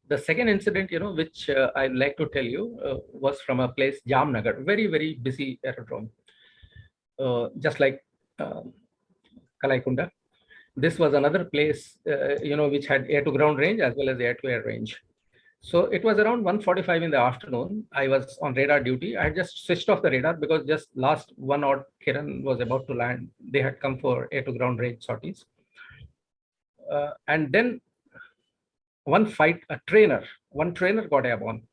The second incident, which I'd like to tell you was from a place, Jamnagar, very, very busy aerodrome, just like Kalaikunda. This was another place, which had air to ground range as well as air to air range. So it was around 1:45 in the afternoon. I was on radar duty. I had just switched off the radar because just last one odd Kiran was about to land. They had come for air to ground range sorties. And then one trainer got airborne,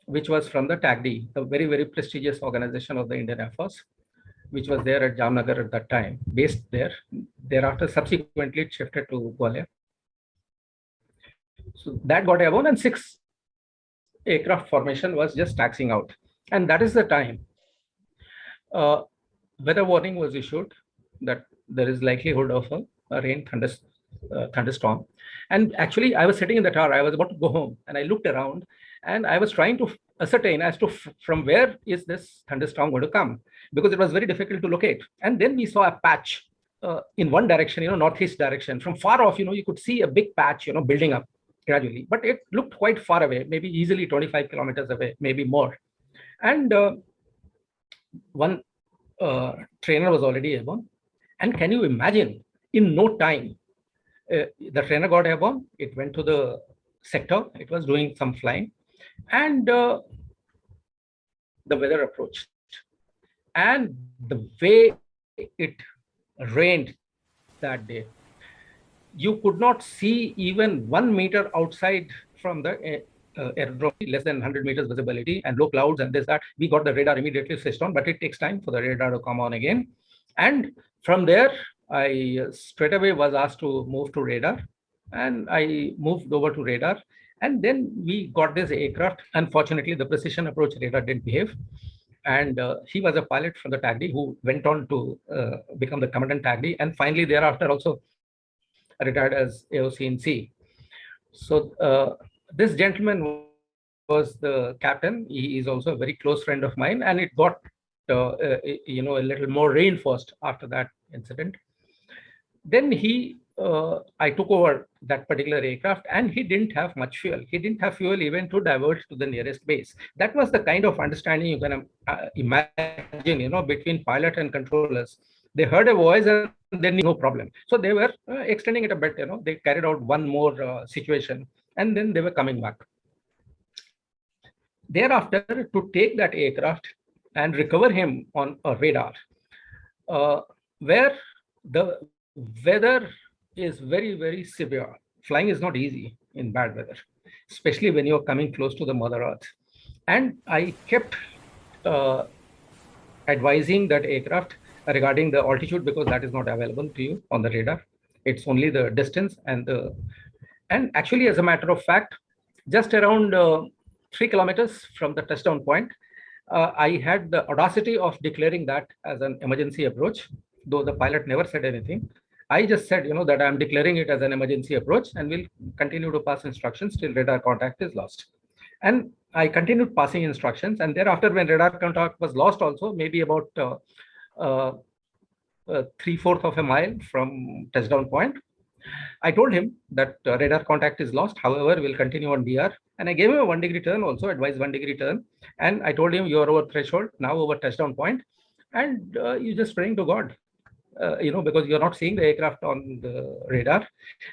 which was from the TAGD, the very, very prestigious organization of the Indian Air Force, which was there at Jamnagar at that time, based there. Thereafter, subsequently, it shifted to Gwalior. So that got airborne, and 6 aircraft formation was just taxiing out. And that is the time weather warning was issued that there is likelihood of a rain thunderstorm. And actually, I was sitting in the tower. I was about to go home, and I looked around, and I was trying to ascertain as to from where is this thunderstorm going to come, because it was very difficult to locate. And then we saw a patch in one direction, northeast direction. From far off, you could see a big patch, building up gradually, but it looked quite far away, maybe easily 25 kilometers away, maybe more. And one trainer was already airborne. And can you imagine, in no time, the trainer got airborne. It went to the sector. It was doing some flying, and the weather approached. And the way it rained that day, you could not see even 1 meter outside from the aerodrome, less than 100 meters visibility, and low clouds and this, that. We got the radar immediately switched on, but it takes time for the radar to come on again. And from there, I straight away was asked to move to radar, and I moved over to radar. And then we got this aircraft. Unfortunately, the precision approach radar didn't behave. And he was a pilot from the TAGD who went on to become the commandant TAGD, and finally thereafter also retired as AOC in C. So this gentleman was the captain. He is also a very close friend of mine, and it got a little more reinforced after that incident. Then I took over that particular aircraft, and he didn't have much fuel. He didn't have fuel even to divert to the nearest base. That was the kind of understanding you can imagine, between pilot and controllers. They heard a voice and then no problem. So they were extending it a bit. They carried out one more situation, and then they were coming back. Thereafter, to take that aircraft and recover him on a radar, where the weather is very, very severe. Flying is not easy in bad weather, especially when you're coming close to the Mother Earth. And I kept advising that aircraft regarding the altitude, because that is not available to you on the radar. It's only the distance and actually, as a matter of fact, just around 3 kilometers from the touchdown point, I had the audacity of declaring that as an emergency approach, though the pilot never said anything. I just said, that I'm declaring it as an emergency approach, and will continue to pass instructions till radar contact is lost. And I continued passing instructions. And thereafter, when radar contact was lost also, maybe about 3/4 of a mile from touchdown point, I told him that radar contact is lost. However, we'll continue on DR. And I gave him a 1-degree turn, also advised 1-degree turn. And I told him, you're over threshold, now over touchdown point. And you're just praying to God, because you're not seeing the aircraft on the radar.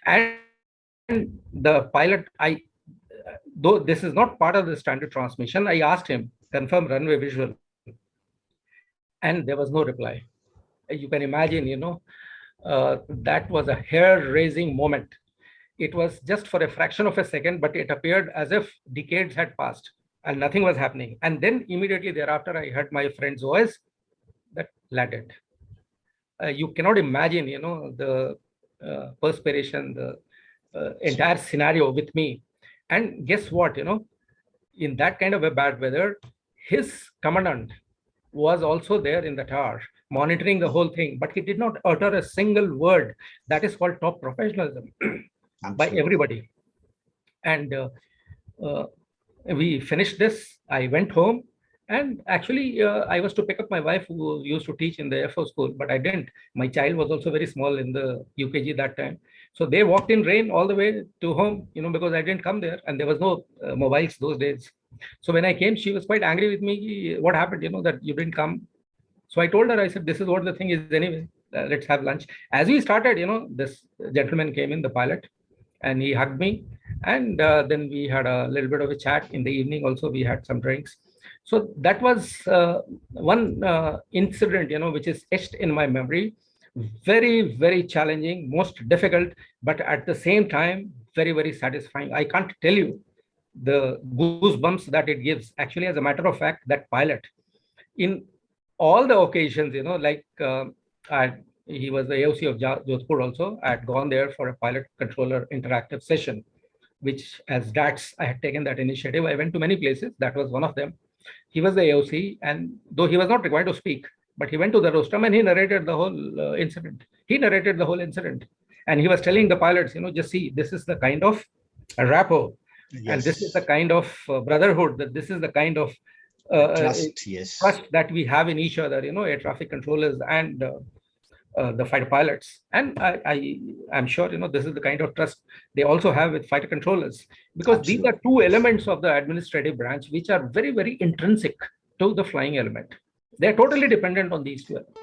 And the pilot, though this is not part of the standard transmission, I asked him, confirm runway visual. And there was no reply. You can imagine, that was a hair-raising moment. It was just for a fraction of a second, but it appeared as if decades had passed and nothing was happening. And then immediately thereafter, I heard my friend's voice that landed. You cannot imagine, the perspiration, the entire scenario with me. And guess what, in that kind of a bad weather, his commandant was also there in the tower, monitoring the whole thing, but he did not utter a single word. That is called top professionalism by everybody. And we finished this. I went home, and actually I was to pick up my wife, who used to teach in the Air Force school, but I didn't. My child was also very small in the UKG that time. So they walked in rain all the way to home, because I didn't come there, and there was no mobiles those days. So when I came, she was quite angry with me. What happened, that you didn't come? So I told her, I said, this is what the thing is anyway. Let's have lunch. As we started, this gentleman came in, the pilot, and he hugged me. And then we had a little bit of a chat. In the evening also, we had some drinks. So that was one incident, which is etched in my memory. Very, very challenging, most difficult, but at the same time, very, very satisfying. I can't tell you the goosebumps that it gives. Actually, as a matter of fact, that pilot, in all the occasions, like he was the AOC of Jodhpur also. I had gone there for a pilot controller interactive session, which as DATS, I had taken that initiative. I went to many places. That was one of them. He was the AOC, and though he was not required to speak, but he went to the rostrum and he narrated the whole incident. He narrated the whole incident. And he was telling the pilots, just see, this is the kind of rapport. Yes. And this is the kind of brotherhood, that this is the kind of trust that we have in each other, air traffic controllers and the fighter pilots. And I'm sure, this is the kind of trust they also have with fighter controllers, because Absolutely. These are two elements of the administrative branch which are very, very intrinsic to the flying element. They're totally dependent on these two elements.